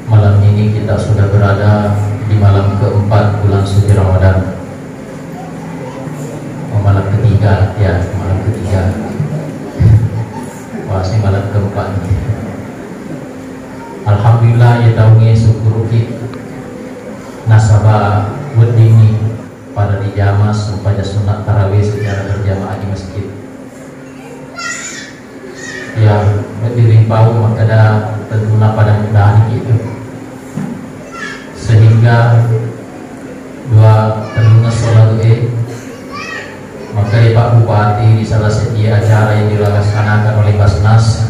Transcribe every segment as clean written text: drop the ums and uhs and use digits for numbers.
Malam ini kita sudah berada di malam keempat bulan suci Ramadan. Malam ketiga, ya, malam ketiga. Masih malam keempat. Alhamdulillah ya taungi syukuruki nasabah wedini pada di jamaah supaya sunat tarawih secara berjamaah di masjid. Ya, dirimpau makada tentunya pada mudah itu. Sehingga dua terlunas sholat maka Pak Bupati di salah satu acara yang dilaksanakan oleh Basnas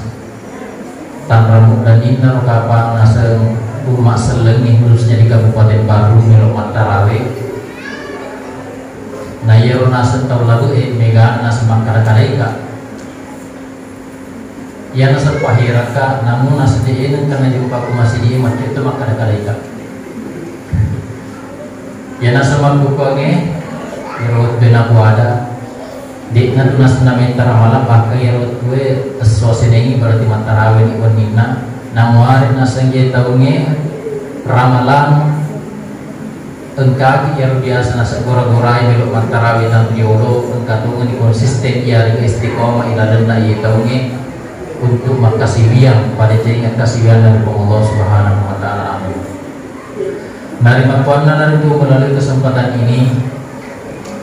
Tanramu dan Inna kapal nasem umat selengi khususnya di Kabupaten Baru Melok Tarawih. Nah ya nasem tahu lagu mega nasem makara-karaika ya nasem pahiraka namun nasem diinin karena jumpa aku masih di imat itu makara-karaika ya nasem bukannya yerot benaku ada di natunas namenta ramala pakai yerot gue suasenengi berarti matarawih ni wanina namuari naseng je taunge ramalan engkaki yang biasa nasa gora-gorai belok matarawih dan diolo engkatungan di konsisten iaring istiqomah iladanna ye taunge untuk makasiwian pada jaringan kasiwian dari Allah Subhanahu wa taala. Amin. Nari makwana nari tu melalui kesempatan ini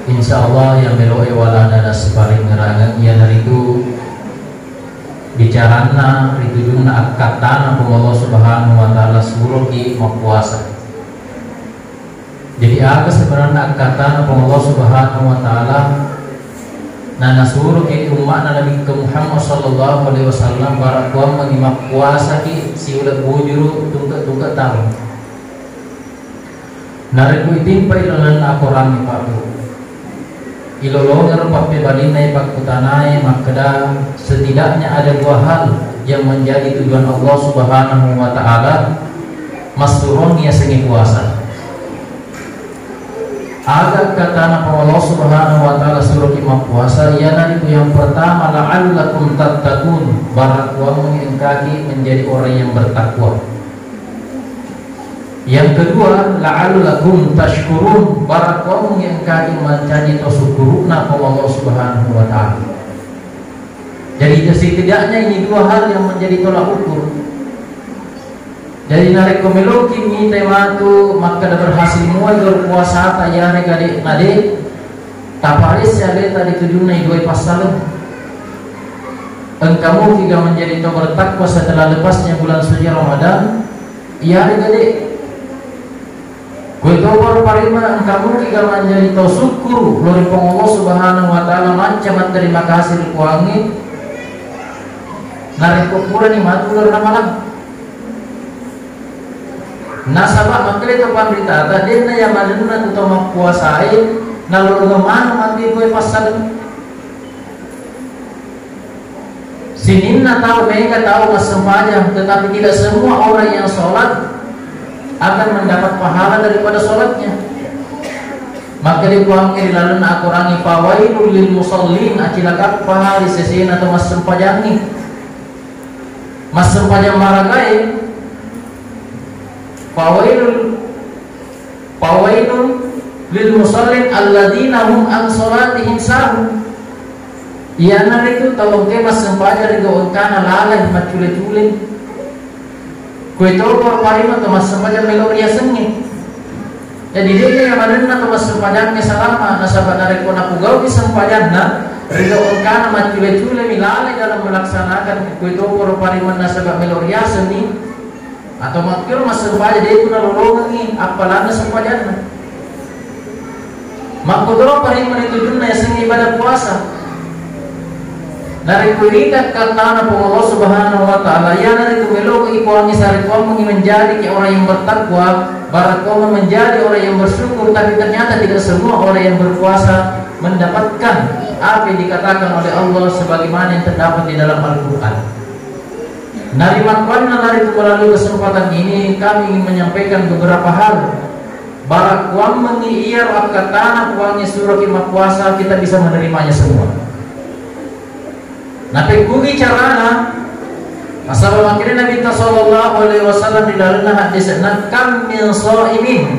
insya Allah yang belok ewala ada separing ngerangan ia hari itu bicarana itu jumlah akatana Allah Subhanahu wa taala suruh ki puasa. Jadi apa sebenarnya akatana Allah Subhanahu wa taala nana suruh ki umat Nabi Muhammad sallallahu alaihi wasallam barakuam mengimak puasa ki si ulah bujuru tungkat tahu. Nariku itimpai dalam akoran Pak Bu. Ilolongan pape balinai pakutanai makada setidaknya ada dua hal yang menjadi tujuan Allah Subhanahu wa taala masturunnya sengi puasa. Agak kata Allah Subhanahu wa taala suruh kita puasa yana itu yang pertama la'allakum tattaqun barakuam mengingkari menjadi orang yang bertakwa. Yang kedua la'allakum tashkurun barakum yang kali menjadi syukurna kepada Allah Subhanahu wa taala. Jadi setidaknya ini dua hal yang menjadi tolak ukur. Jadi narik komeloki ni tema tu maka dah berhasil muai berpuasa tayane gade nade taparis ya tadi tujuannya dua pasal. Engkamu jika menjadi bertakwa setelah lepasnya bulan suci Ramadan ia gade Kuitobor parima kamu jika menjadi tau syukur lori Allah Subhanahu wa taala macam terima kasih kuangi narik pura ni matur ramalan nasabah makle to pamrita tadi na yang maduna tu mau puasai nalur ngeman mati gue pasal sininna tahu mereka tahu masempajang tetapi tidak semua orang yang sholat akan mendapat pahala daripada sholatnya. Maka dikuangi lalu nak kurangi fawailul lil musallin acilakap pahala sesin atau mas sempajangi mas sempajang maragai fawailul lil musallin alladzina hum an sholatihim sahun. Ia itu tolong ke mas sempajang rigo kana lalai macule-cule kue tahu kalau parima tu mas sempadan melok ria sengi. Jadi dia yang ada na tu mas sempadan kesalama nasabah narik pun aku gau di sempadan na ria orang macule-cule milale dalam melaksanakan kue tahu kalau parima nasabah melok ria sengi atau makir mas sempadan dia tu nalolongan ni apalagi sempadan na. Makudro parima itu dunia sengi pada puasa. Dari kurikat kata Allah Subhanahu wa taala ya dari kumelo ikuangi sarikuan menjadi orang yang bertakwa barakoh menjadi orang yang bersyukur tapi ternyata tidak semua orang yang berpuasa mendapatkan apa yang dikatakan oleh Allah sebagaimana yang terdapat di dalam Al-Qur'an. Dari makwana dari melalui kesempatan ini kami ingin menyampaikan beberapa hal barakuam mengiir kata kuangi surah lima puasa kita bisa menerimanya semua. Nape kugi carana Asal akhirnya Nabi sallallahu alaihi wasallam di dalam hadis kam min shaimin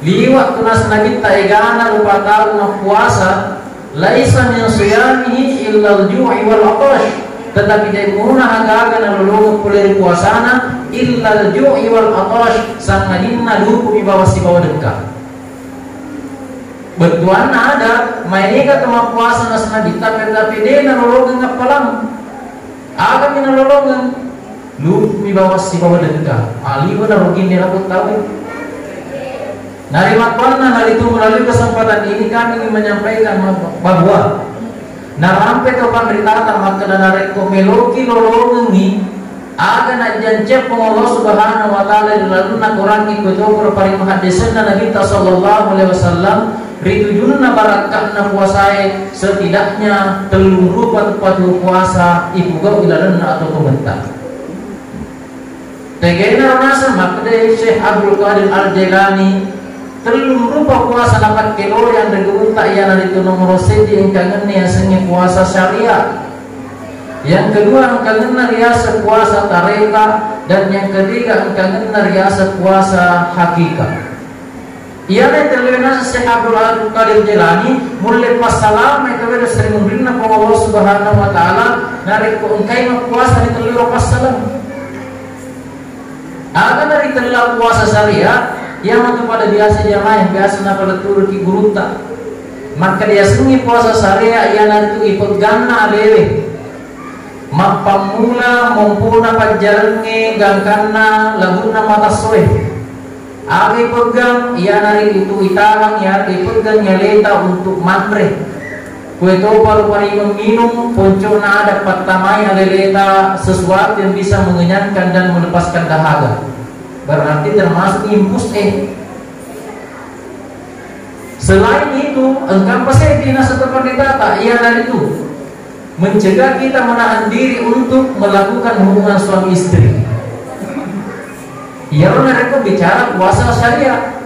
liwat tunas Nabi taigana lupa tahu puasa laisa min siyamihi illa al-ju'i wal 'atash, tetapi dia muna aga nalulungu pulih puasana illa al-ju'i wal 'atash sangadinna lupu mi bawa si bawa dekat. Betuan ada mainika tama puasa nas Nabi tapi dia nalulungu ngapalam aga minalolongan lu mi bawa si bawa dekat ali wana rugin dia aku tahu. Nari makwana hari itu melalui kesempatan ini kami ingin menyampaikan bahwa narampe to pamrita maka nare ko meloki lolongan ni aga na janjep Allah Subhanahu wa taala lalu na Quran ko to pari hadisan Nabi sallallahu alaihi wasallam ritujunna barakatna puasai setidaknya teluru patu puasa ibu gau ilalanna atau komentar. Tegena rasa makde Syekh Abdul Qadir Al-Jailani teluru puasa dapat kilo yang regunta ia itu nomor sedi yang kangen yang sengi puasa syariah. Yang kedua kangen riasa puasa tareka dan yang ketiga kangen riasa puasa hakikat. Ia ne terlena Syekh Abdul Qadir Jailani mulai pasalam itu ada sering memberikan Allah Subhanahu wa taala narik ko engkai puasa di telur pasalam. Akan dari telur puasa syariah yang kepada biasa jamaah yang biasa pada turun ki gurunta. Maka dia sengi puasa syariah ia nanti ikut ganna alewe. Mapamula mumpuna pajarenge gangkana laguna mata soe. Agi pegang ia nari itu itarang ya pegang nyaleta untuk mantre. Kue to paru-pari meminum ponco na dapat tamai aleleta sesuatu yang bisa mengenyangkan dan melepaskan dahaga. Berarti termasuk impus Selain itu, engkau pasti dinas atau pendeta ia nari itu mencegah kita menahan diri untuk melakukan hubungan suami istri. Ya mereka bicara puasa syariah.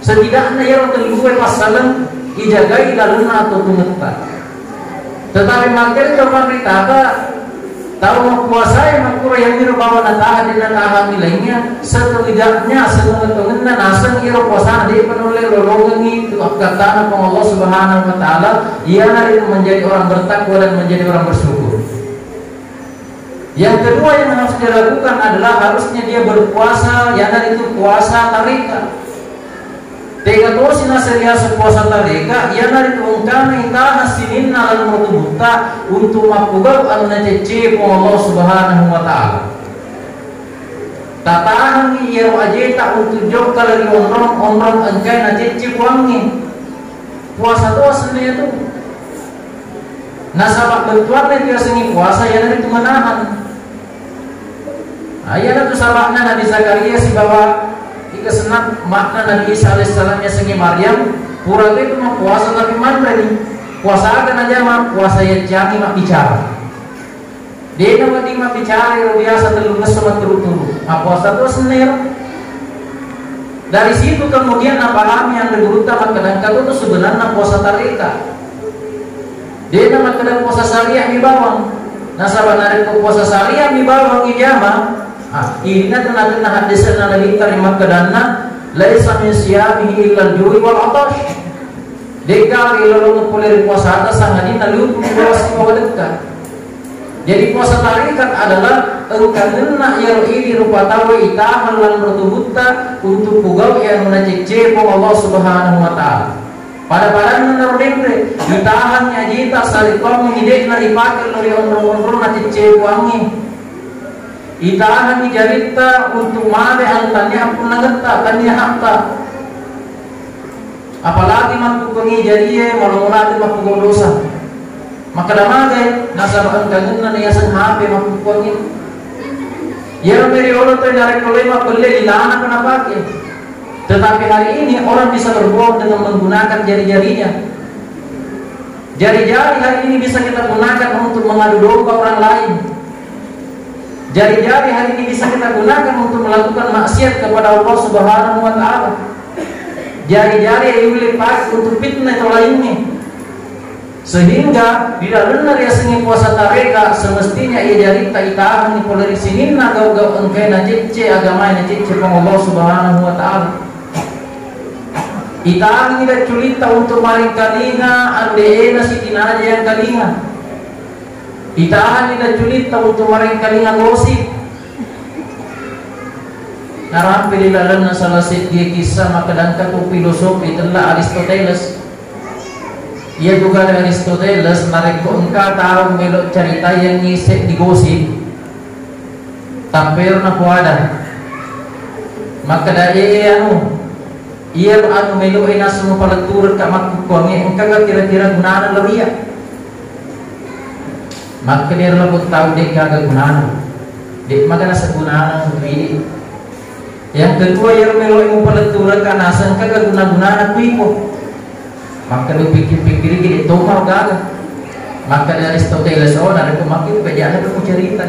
Setidaknya ya terluwe pasalan ijagai laluna atau tumetan. Tetapi makin coba berita tahu mau puasa yang makura yang miru bawa nataha dan nataha nilainya setidaknya setengah nasan iro puasa dia penoleh lolongan itu kata Allah Subhanahu wa taala ia hari menjadi orang bertakwa dan menjadi orang bersyukur. Yang kedua yang harus dilakukan adalah harusnya dia berpuasa, yang itu puasa tarika. Tega tosi naseria puasa tarika, yang itu ungkana itaha sininna lalu mutubuta untuk mapugau al-najece Allah Subhanahu wa taala. Tatahan ia wajeta untuk jauh dari onrong engkai najece puangi. Puasa tosi itu. Nasabak bentuan dia sengi puasa, yang itu menahan. Ayat itu sabakna Nabi Zakaria si bawa ika senat makna Nabi Isa alaihissalam ya sengi Maryam pura itu mah puasa tapi mana nih puasa akan aja mah puasa yang jangi mah bicara dia nama di mah bicara yang biasa terlunas sama turut-turut puasa itu senir dari situ kemudian paham yang berutama kadang-kadang itu sebenarnya puasa tarika dia nama kadang puasa syariah di bawang nasabah narik puasa syariah di bawang ijamah. Ini tenaga hadis Nabi terima kedana laisa min siyamihi illa al-ju'i wal 'atash. Deka ilolong poler puasa atas sangat nalu puasa bawadekat. Jadi puasa tarikat adalah engkanna ya ini rupa tahu itahan lan bertubuta untuk pugau yang menacece Allah Subhanahu wa taala. Pada menurut ditahan nyajita salikom hidek na dipakai lori onrong-onrong nacece wangi. Itahan dijarita untuk mare antanya pun nageta tanya hakta. Apalagi mampu pengi jadiye malorati mampu dosa. Maka damage nasabah kangenna niasan HP mampu pengi. Ya meri orang terjadi kolema pelle dilana kenapa ke? Tetapi hari ini orang bisa berbohong dengan menggunakan jari-jarinya. Jari-jari hari ini bisa kita gunakan untuk mengadu domba orang lain. Jari-jari hari ini bisa kita gunakan untuk melakukan maksiat kepada Allah Subhanahu wa taala. Jari-jari yang dipakai untuk fitnah yang lainnya. Sehingga di dalam dia sengi puasa tareka semestinya ia jarita itahan ni poleri sininna gau engkai na cece agama na cece Allah Subhanahu wa taala. Itahan ni dah culita untuk maring kalinga ande na sitinaja yang kalinga. Itahan ni dah culita untuk maring kalinga gosip. Narampi di dalam salah satu kisah makadangka tu filosofi telah Aristoteles. Ia juga dari Aristoteles nareko engkau tahu melok cerita yang ngisi digosip tampil na kuada maka dari ia melok ina semua palatur kat makukuangi engkau kira-kira gunaan lawia maka dia lebut tahu dek kagak gunaan dek maka nasa gunaan ini. Yang kedua ia melok ina palatur kat nasa kagak guna-gunaan kuipo. Maka lu pikir-pikir gini tokau gagal. Maka dari Aristoteles dari pemakai pejalan itu cerita.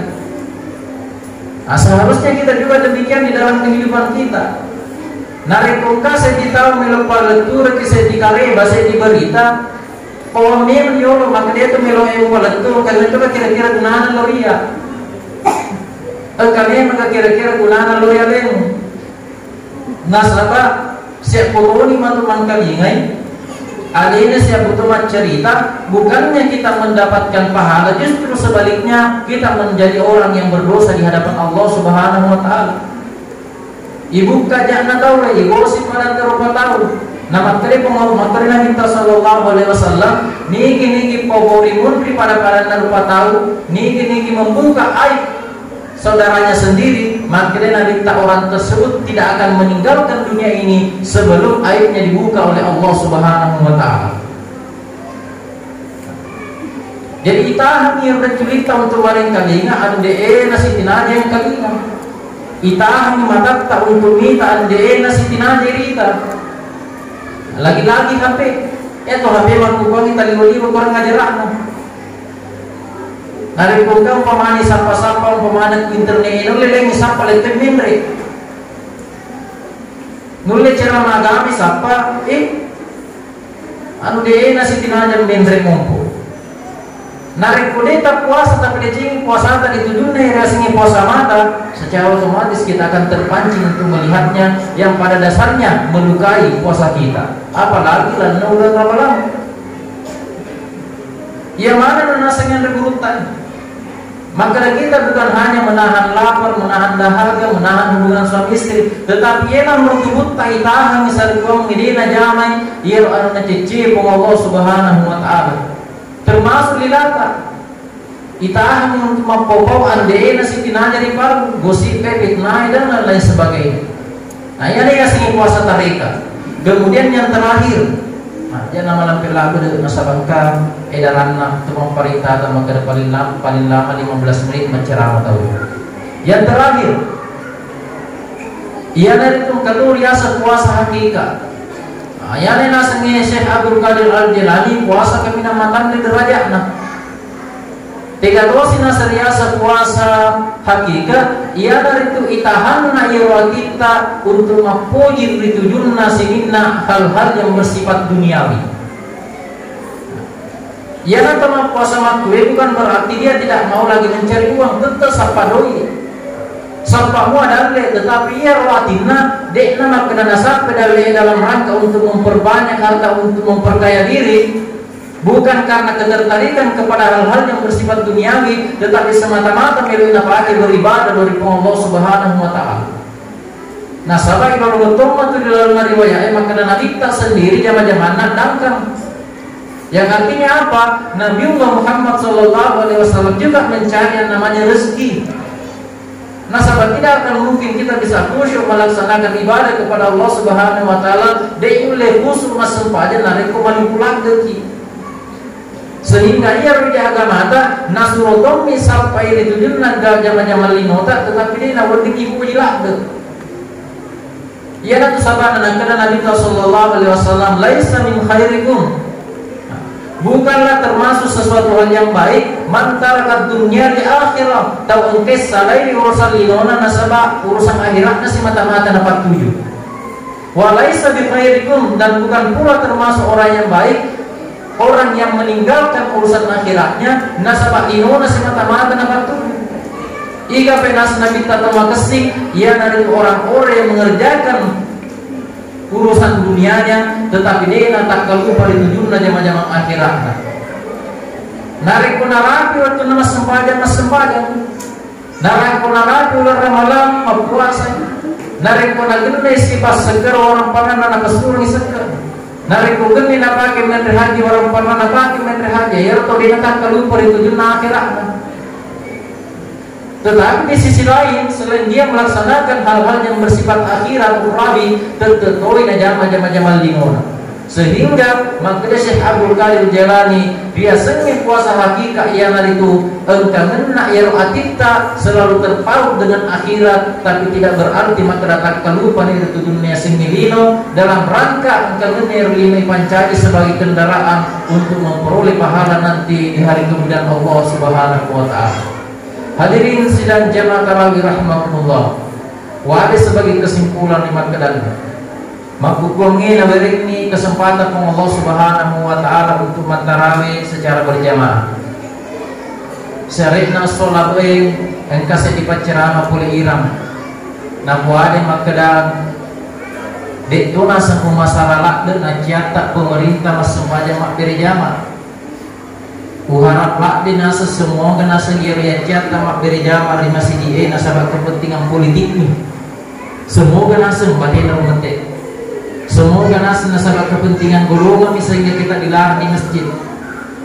Seharusnya kita juga demikian di dalam kehidupan kita. Narekoka saya tahu melupa letur kisah dikareba saya diberita. Kalau memang diolo maka dia tu melupa letur karena itu kira-kira gunaan loria. Kalian maka kira-kira gunaan loria lemu. Nasabah siap koloni mantuman kalingai. Adanya siapa butuh cerita, bukannya kita mendapatkan pahala, justru sebaliknya kita menjadi orang yang berdosa di hadapan Allah Subhanahu wa taala. Ibu kajana tahu lagi, gosip pada terupa tahu. Nama kali pengaruh Nabi sallallahu alaihi wasallam, niki pokori muntri pada terupa tahu, niki membuka aib saudaranya sendiri, maka Nabi orang tersebut tidak akan meninggalkan dunia ini sebelum aibnya dibuka oleh Allah Subhanahu wa taala. Jadi itahan yang bercerita untuk waring kalinga ande nasi tinaja yang kalinga. Itahan mata tak untuk minta ande nasi tinaja rita. Lagi-lagi HP. HP makukuang kita liwali kurang ngajaran. Hari program pemani sapa-sapa pemana internet nulle lengi sapa lete membre nulle cara magami sapa anu de nasi tinaja membre mompo nare kodeta puasa tapi de puasa tadi tujuannya rasanya puasa mata secara otomatis kita akan terpancing untuk melihatnya yang pada dasarnya melukai puasa kita apalagi lan udah lama yang mana nasanya bergurutan. Maka kita bukan hanya menahan lapar, menahan dahaga, menahan hubungan suami istri, tetapi ia mertubut taitahan misal kau ngidina jamai, ia anu cece Allah Subhanahu wa taala. Termasuk lilata. Itahan untuk mempopau ande nasi tinaja di paru, gosip fitnah dan lain sebagainya. Nah, ini yang puasa tarika. Kemudian yang terakhir, dia nama lampir lagu dari nasabangka edaran nak tukang parita atau makar paling lama 15 menit menceramah tahu. Yang terakhir, ia dari itu katur riasa puasa hakikat. Ia ni nasengi Syekh Abdul Qadir Al-Jilani puasa kami namatan di derajatna. Tiga dosi nasariasa puasa hakikat, ia dari itu itahan na ira kita untuk memuji ritujunna sininna hal-hal yang bersifat duniawi. Ia nanti puasa makwe bukan berarti dia tidak mau lagi mencari uang, tetap sapa doi. Sapa mu ada tetapi ia rawatina dekna makna nasab dalam rangka untuk memperbanyak harta untuk memperkaya diri. Bukan karena ketertarikan kepada hal-hal yang bersifat duniawi, tetapi semata-mata meluna pakai beribadah dari Allah Subhanahu wa taala. Nah, sahabat kalau betul itu di dalam riwayat maka Nabi kita sendiri zaman-zaman nadangkan. Yang artinya apa? Nabi Muhammad sallallahu alaihi wasallam juga mencari yang namanya rezeki. Nah, sahabat tidak akan mungkin kita bisa khusyuk melaksanakan ibadah kepada Allah Subhanahu wa taala deule khusyuk masempaja nareko manipulasi. Sehingga ia rujuk agama ta nasrotom misal pai itu junna zaman-zaman linota tetapi dia nak berdiki pujilah tu. Ia nak sahabat karena Nabi sallallahu alaihi wasallam laisa min khairikum. Bukanlah termasuk sesuatu hal yang baik mantarakat dunia di akhirat tahu engkau salai urusan linona nasabah urusan akhirat nasi mata-mata dapat tuju. Wa laisa bi khairikum dan bukan pula termasuk orang yang baik orang yang meninggalkan urusan akhiratnya nasabak dinona semata-mata nabatu. Ika penas nabi tatama kesik ia dari orang-orang yang mengerjakan urusan dunianya, tetapi dia tak lupa ditujuna jama-jama akhiratnya. Narik pun narapi waktu nama sembahyang, narik pun narapi ular malam puasa, narik pun agenda sifat seger orang pangan anak kesurung seger. Narik pun geni napake menteri haji orang pangan napake menteri haji, ya atau dia tak lupa ditujuna akhiratnya. Tetapi di sisi lain, selain dia melaksanakan hal-hal yang bersifat akhirat ukhrawi, tertentu jama-jama lingona. Sehingga makanya Syekh Abdul Qadir Jalani biasanya puasa hakikat yang itu engkau ya ro'atita selalu terpaut dengan akhirat, tapi tidak berarti maka datang kelupa itu dunia singilino dalam rangka engkau limai pancari sebagai kendaraan untuk memperoleh pahala nanti di hari kemudian Allah Subhanahu wa taala. Hadirin sidang jamaah tarawih rahmatullah. Wade sebagai kesimpulan lima kedan. Makukungi naberik ni kesempatan pun Allah Subhanahu wa taala untuk tarawih secara berjamaah. Syarikna sholat engkase dipacerama pule iram. Na wade makedan dituna semua masalah lakde na ciatak pemerintah masemaja mak berjamaah. Uharap lak di nasa semua kena sendiri yang jatah mak berjamaah di masjid ini nasabah kepentingan politik ni. Semua kena sembahai dalam mentek. Semua kena nasabah kepentingan golongan misalnya kita dilarang di masjid.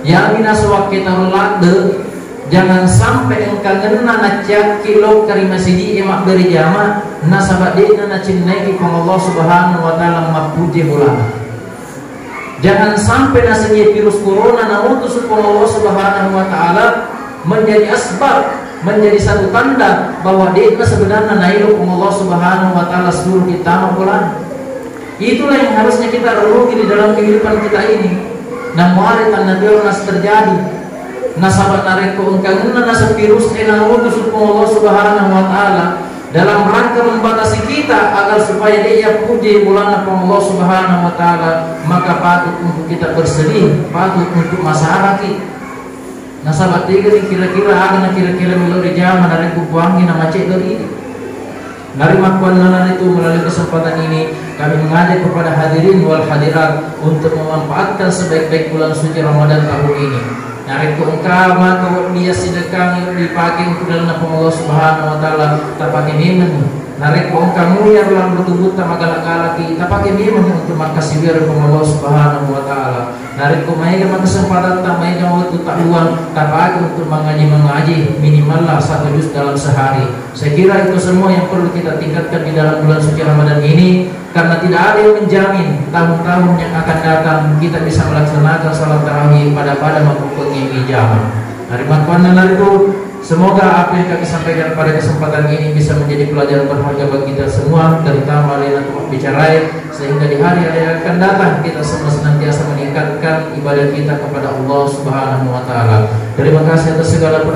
Yang minasawak kita lakde jangan sampai engkau kena naciak kilo kari masjid ini mak berjamaah nasabah dia na cinnai Allah Subhanahu wa taala mapuji bulan. Jangan sampai nasanya virus corona nautus Allah Subhanahu wa taala menjadi asbab, menjadi satu tanda bahwa dia sebenarnya nailu Allah Subhanahu wa taala seluruh kita bulan. Itulah yang harusnya kita renungi di dalam kehidupan kita ini. Namun hari tanda nas terjadi. Nasabat nareko engkau nasa virus nautus Allah Subhanahu wa taala dalam rangka membatasi kita agar supaya dia puji bulan Allah Subhanahu wa taala, maka patut untuk kita bersedih, patut untuk masalah kita. Nah sahabat tiga ni kira-kira ada kira-kira melodi jama dari kubuangi nama cek dari ini. Dari makuan itu melalui kesempatan ini kami mengajak kepada hadirin wal hadirat untuk memanfaatkan sebaik-baik bulan suci Ramadan tahun ini. Narik engkau maka dia sedekah yang dipakai untuk dalam Allah Subhanahu wa taala tak pakai memang. Narik engkau ya dalam bertubuh tak magalak kita pakai memang untuk makasih biar Allah Subhanahu wa taala. Narik kumai maka kesempatan tak main waktu tak luang tak pakai untuk mengaji minimal lah 1 juz dalam sehari. Saya kira itu semua yang perlu kita tingkatkan di dalam bulan suci Ramadan ini, karena tidak ada yang menjamin tahun-tahun yang akan datang kita bisa melaksanakan salat tarawih pada waktu yang ijabah. Dari manfaatnya itu semoga apa yang kami sampaikan pada kesempatan ini bisa menjadi pelajaran berharga bagi kita semua, terutama yang untuk bicara, sehingga di hari yang akan datang kita semua senantiasa meningkatkan ibadah kita kepada Allah Subhanahu wa taala. Terima kasih atas segala